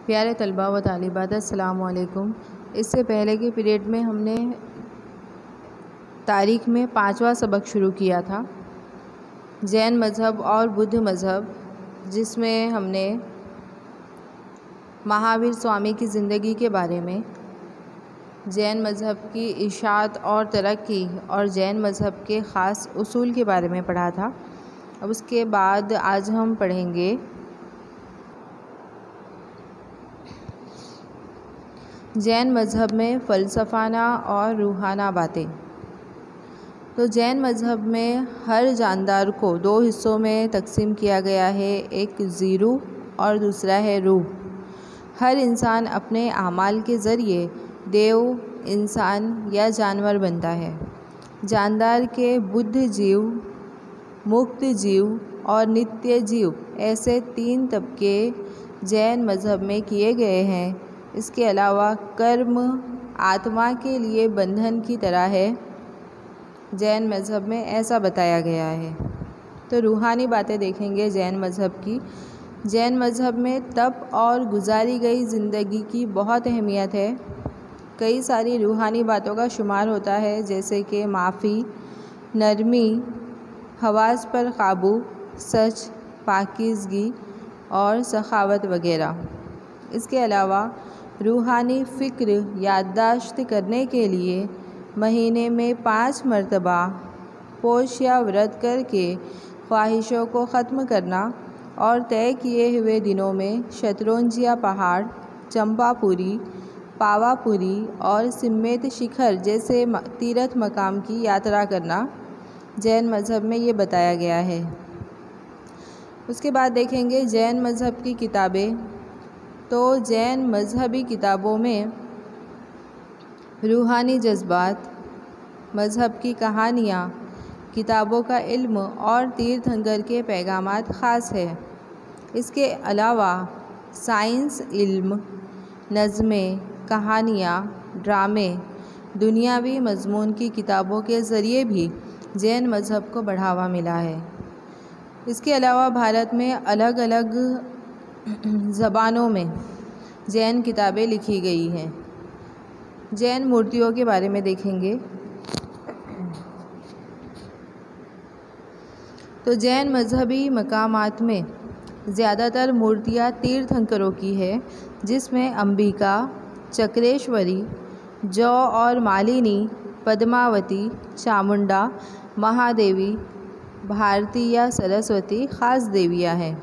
प्यारे तलबा व तालिबात, अस्सलामु अलैकुम। इससे पहले के पीरियड में हमने तारीख़ में 5वां सबक शुरू किया था, जैन मज़हब और बुद्ध मज़हब, जिसमें हमने महावीर स्वामी की ज़िंदगी के बारे में, जैन मज़हब की इशाअत और तरक्की और जैन मज़हब के ख़ास उसूल के बारे में पढ़ा था। अब उसके बाद आज हम पढ़ेंगे जैन मज़हब में फ़लसफ़ाना और रूहाना बातें। तो जैन मज़हब में हर जानदार को 2 हिस्सों में तकसीम किया गया है, एक ज़ीरू और दूसरा है रूह। हर इंसान अपने आमाल के ज़रिए देव, इंसान या जानवर बनता है। जानदार के बुद्ध जीव, मुक्त जीव और नित्य जीव, ऐसे 3 तबके जैन मज़हब में किए गए हैं। इसके अलावा कर्म आत्मा के लिए बंधन की तरह है, जैन मज़हब में ऐसा बताया गया है। तो रूहानी बातें देखेंगे जैन मज़हब की। जैन मज़हब में तप और गुजारी गई ज़िंदगी की बहुत अहमियत है। कई सारी रूहानी बातों का शुमार होता है, जैसे कि माफ़ी, नरमी, हवास पर काबू, सच, पाकीज़गी और सखावत वगैरह। इसके अलावा रूहानी फ़िक्र याददाश्त करने के लिए महीने में 5 मरतबा पोश या व्रत करके ख्वाहिशों को ख़त्म करना और तय किए हुए दिनों में शतरंजिया पहाड़, चंपापुरी, पावापुरी और सिम्मेत शिखर जैसे तीर्थ मकाम की यात्रा करना, जैन मज़हब में ये बताया गया है। उसके बाद देखेंगे जैन मज़हब की किताबें। तो जैन मज़हबी किताबों में रूहानी जज्बात, मज़हब की कहानियाँ, किताबों का इल्म और तीर्थंकर के पैगामात ख़ास है। इसके अलावा साइंस, इल्म, नज़में, कहानियाँ, ड्रामे, दुनियावी मज़मून की किताबों के ज़रिए भी जैन मज़हब को बढ़ावा मिला है। इसके अलावा भारत में अलग अलग ज़बानों में जैन किताबें लिखी गई हैं। जैन मूर्तियों के बारे में देखेंगे। तो जैन मज़हबी मकामात में ज़्यादातर मूर्तियाँ तीर्थंकरों की है, जिसमें अंबिका, चक्रेश्वरी, जौ और मालिनी, पद्मावती, चामुंडा, महादेवी, भारती या सरस्वती ख़ास देवियाँ हैं।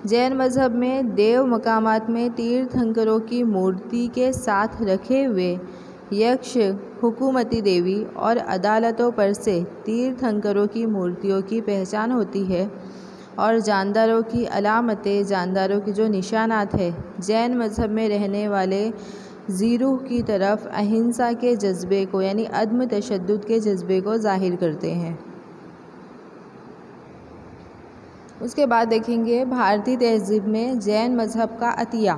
जैन मज़हब में देव मकामात में तीर्थंकरों की मूर्ति के साथ रखे हुए यक्ष, हुकूमती देवी और अदालतों पर से तीर्थंकरों की मूर्तियों की पहचान होती है और जानदारों की अलामतें, जानदारों की जो निशानात है, जैन मज़हब में रहने वाले ज़ीरूह की तरफ अहिंसा के जज्बे को यानी अदम तशद्दुद के जज्बे को ज़ाहिर करते हैं। उसके बाद देखेंगे भारतीय तहज़ीब में जैन मज़हब का अतिया।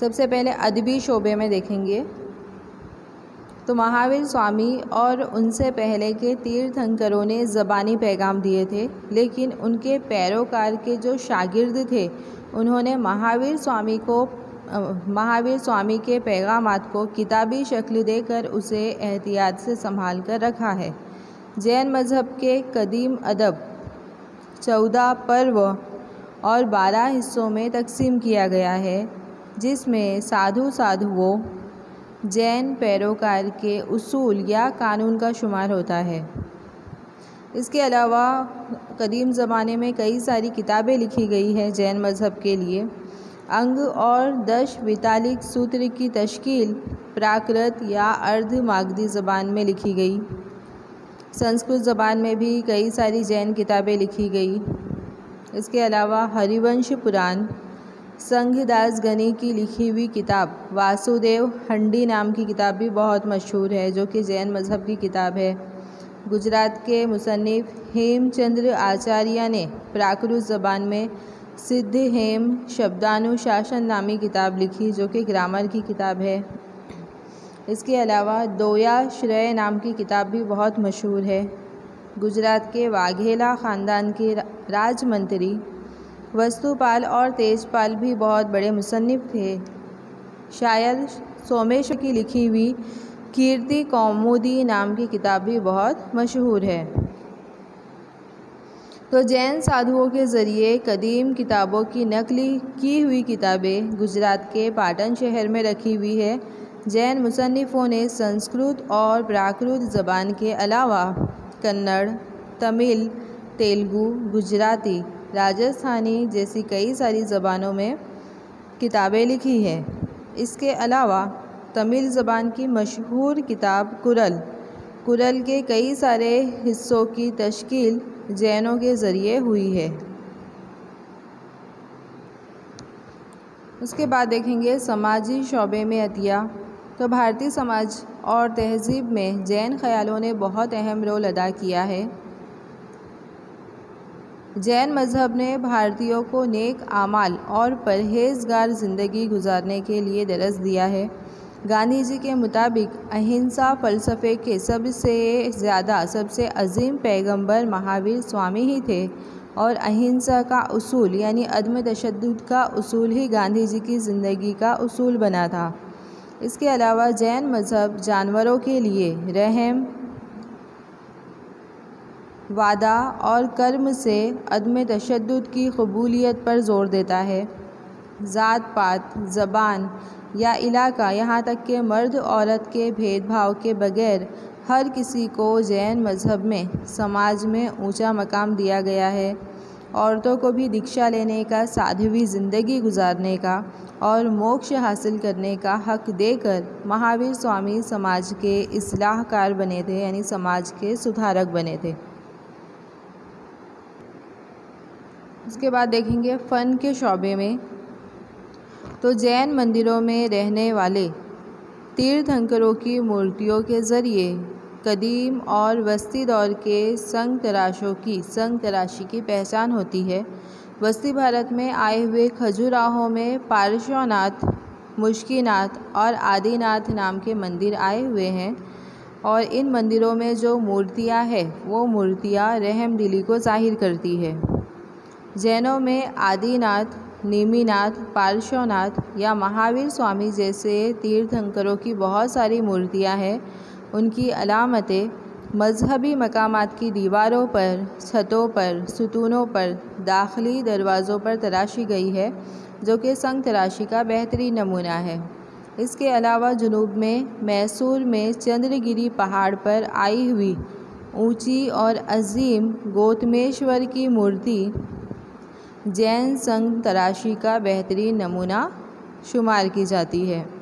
सबसे पहले अदबी शोबे में देखेंगे तो महावीर स्वामी और उनसे पहले के तीर्थंकरों ने ज़बानी पैगाम दिए थे, लेकिन उनके पैरोकार के जो शागिर्द थे, उन्होंने महावीर स्वामी के पैगामात को किताबी शक्ल देकर उसे एहतियात से संभाल कर रखा है। जैन मज़हब के कदीम अदब 14 पर्व और 12 हिस्सों में तकसीम किया गया है, जिसमें साधुओं, जैन पैरोकार के उसूल या कानून का शुमार होता है। इसके अलावा कदीम ज़माने में कई सारी किताबें लिखी गई हैं जैन मज़हब के लिए। अंग और दश वितालिक सूत्र की तश्कील प्राकृत या अर्ध मागधी ज़बान में लिखी गई। संस्कृत ज़बान में भी कई सारी जैन किताबें लिखी गई। इसके अलावा हरिवंश पुराण, संघदास गनी की लिखी हुई किताब वासुदेव हंडी नाम की किताब भी बहुत मशहूर है, जो कि जैन मज़हब की किताब है। गुजरात के मुसन्निफ़ हेमचंद्र आचार्य ने प्राकृत ज़बान में सिद्ध हेम शब्दानुशासन नामी किताब लिखी, जो कि ग्रामर की किताब है। इसके अलावा दोया श्रेय नाम की किताब भी बहुत मशहूर है। गुजरात के वाघेला ख़ानदान के राजमंत्री वस्तुपाल और तेजपाल भी बहुत बड़े मुसन्निफ थे। शायर सोमेश्वर की लिखी हुई कीर्ति कौमुदी नाम की किताब भी बहुत मशहूर है। तो जैन साधुओं के ज़रिए कदीम किताबों की नकली की हुई किताबें गुजरात के पाटन शहर में रखी हुई है। जैन मुसन्निफ़ों ने संस्कृत और प्राकृत ज़बान के अलावा कन्नड़, तमिल, तेलुगु, गुजराती, राजस्थानी जैसी कई सारी ज़बानों में किताबें लिखी हैं। इसके अलावा तमिल ज़बान की मशहूर किताब कुरल के कई सारे हिस्सों की तश्कील जैनों के ज़रिए हुई है। उसके बाद देखेंगे समाजी शौबे में अतिया। तो भारतीय समाज और तहज़ीब में जैन ख़यालों ने बहुत अहम रोल अदा किया है। जैन मज़हब ने भारतीयों को नेक आमाल और परहेज़गार ज़िंदगी गुजारने के लिए दरस दिया है। गांधी जी के मुताबिक अहिंसा फ़लसफ़े के सबसे अज़ीम पैगंबर महावीर स्वामी ही थे और अहिंसा का उसूल यानी अदम तशद्दुद का उसूल ही गांधी जी की ज़िंदगी का उसूल बना था। इसके अलावा जैन मज़हब जानवरों के लिए रहम, वादा और कर्म से अदम तशद्दुद की कबूलियत पर ज़ोर देता है। ज़ात पात, ज़बान या इलाका यहाँ तक कि मर्द औरत के भेदभाव के बगैर हर किसी को जैन मज़हब में समाज में ऊंचा मकाम दिया गया है। औरतों को भी दीक्षा लेने का, साध्वी ज़िंदगी गुजारने का और मोक्ष हासिल करने का हक देकर महावीर स्वामी समाज के इस्लाहकार बने थे, यानी समाज के सुधारक बने थे। उसके बाद देखेंगे फ़न के शौबे में। तो जैन मंदिरों में रहने वाले तीर्थंकरों की मूर्तियों के ज़रिए कदीम और वस्ती दौर के संग तराशी की पहचान होती है। वस्ती भारत में आए हुए खजुराहो में पार्श्वनाथ, मुश्किनाथ और आदिनाथ नाम के मंदिर आए हुए हैं और इन मंदिरों में जो मूर्तियां हैं वो मूर्तियां रहमदिली को जाहिर करती है। जैनों में आदिनाथ, नेमिनाथ, पार्श्वनाथ या महावीर स्वामी जैसे तीर्थंकरों की बहुत सारी मूर्तियां हैं। उनकी अलामतें मजहबी मकामात की दीवारों पर, छतों पर, सुतूनों पर, दाखिली दरवाज़ों पर तराशी गई है, जो कि संग तराशी का बेहतरीन नमूना है। इसके अलावा जुनूब में मैसूर में चंद्रगिरी पहाड़ पर आई हुई ऊंची और अजीम गौतमेश्वर की मूर्ति जैन संग तराशी का बेहतरीन नमूना शुमार की जाती है।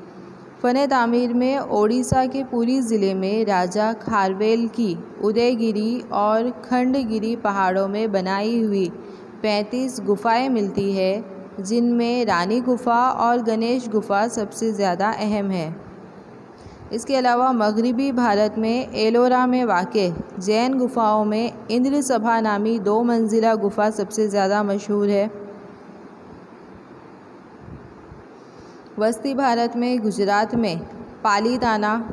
फ़न तामीर में ओडिशा के पुरी ज़िले में राजा खारवेल की उदयगिरी और खंडगिरी पहाड़ों में बनाई हुई 35 गुफाएं मिलती है, जिनमें रानी गुफा और गणेश गुफा सबसे ज़्यादा अहम है। इसके अलावा मगरिबी भारत में एलोरा में वाक़े जैन गुफाओं में इंद्र सभा नामी 2 मंजिला गुफा सबसे ज़्यादा मशहूर है। वस्ती भारत में गुजरात में पालीताना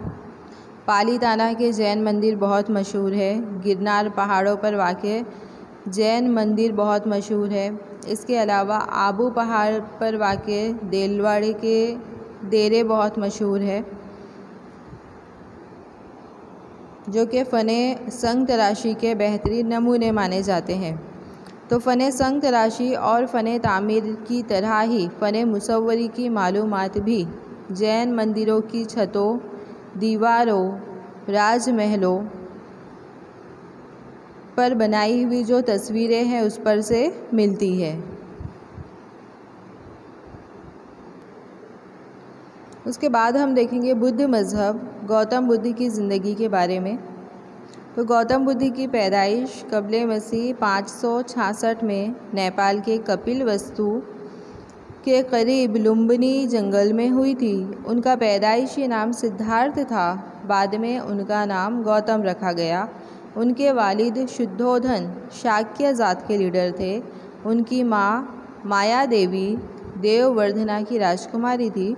के जैन मंदिर बहुत मशहूर है। गिरनार पहाड़ों पर वाक़े जैन मंदिर बहुत मशहूर है। इसके अलावा आबू पहाड़ पर वाक़े देलवाड़े के डेरे बहुत मशहूर है, जो कि फ़न संग तराशी के बेहतरीन नमूने माने जाते हैं। तो फ़न संग तराशी और फ़न तामीर की तरह ही फ़न मुसव्वरी की मालूमात भी जैन मंदिरों की छतों, दीवारों, राजमहलों पर बनाई हुई जो तस्वीरें हैं उस पर से मिलती है। उसके बाद हम देखेंगे बुद्ध मज़हब, गौतम बुद्ध की ज़िंदगी के बारे में। तो गौतम बुद्ध की पैदाइश क़ब्ल मसीह 566 में नेपाल के कपिलवस्तु के करीब लुम्बिनी जंगल में हुई थी। उनका पैदाइशी नाम सिद्धार्थ था, बाद में उनका नाम गौतम रखा गया। उनके वालिद शुद्धोधन शाक्य जात के लीडर थे। उनकी माँ माया देवी देववर्धना की राजकुमारी थी।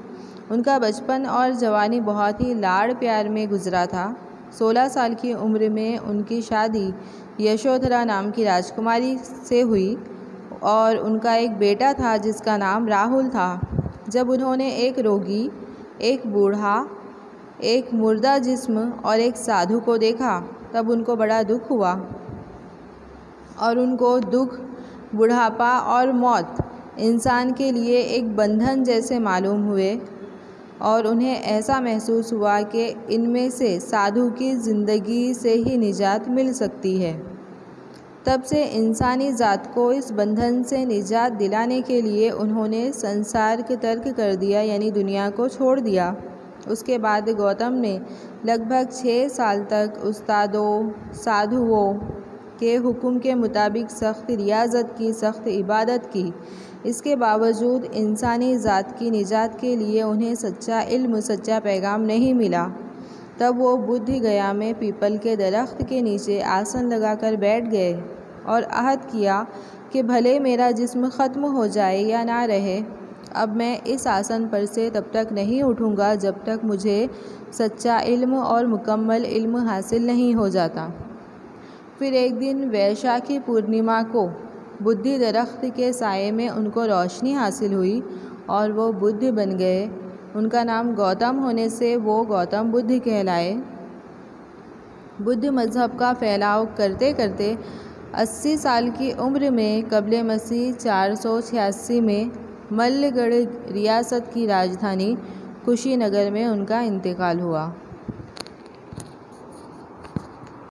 उनका बचपन और जवानी बहुत ही लाड़ प्यार में गुजरा था। 16 साल की उम्र में उनकी शादी यशोधरा नाम की राजकुमारी से हुई और उनका एक बेटा था जिसका नाम राहुल था। जब उन्होंने एक रोगी, एक बूढ़ा, एक मुर्दा जिस्म और एक साधु को देखा तब उनको बड़ा दुख हुआ और उनको दुख, बुढ़ापा और मौत इंसान के लिए एक बंधन जैसे मालूम हुए और उन्हें ऐसा महसूस हुआ कि इनमें से साधु की ज़िंदगी से ही निजात मिल सकती है। तब से इंसानी ज़ात को इस बंधन से निजात दिलाने के लिए उन्होंने संसार को तर्क कर दिया, यानी दुनिया को छोड़ दिया। उसके बाद गौतम ने लगभग 6 साल तक उस्तादों, साधुओं के हुक्म के मुताबिक सख्त रियाज़त की, सख्त इबादत की। इसके बावजूद इंसानी ज़ात की निजात के लिए उन्हें सच्चा इल्म, सच्चा पैगाम नहीं मिला। तब वो बुद्ध गया में पीपल के दरख्त के नीचे आसन लगाकर बैठ गए और अहद किया कि भले मेरा जिस्म ख़त्म हो जाए या ना रहे, अब मैं इस आसन पर से तब तक नहीं उठूँगा जब तक मुझे सच्चा इल्म और मुकम्मल इल्म हासिल नहीं हो जाता। फिर एक दिन वैशाखी पूर्णिमा को बुद्धि दरख्त के साये में उनको रोशनी हासिल हुई और वो बुद्ध बन गए। उनका नाम गौतम होने से वो गौतम बुद्ध कहलाए। बुद्ध मज़हब का फैलाव करते करते 80 साल की उम्र में क़ब्ले मसीह 486 में मल्लगढ़ रियासत की राजधानी कुशीनगर में उनका इंतकाल हुआ।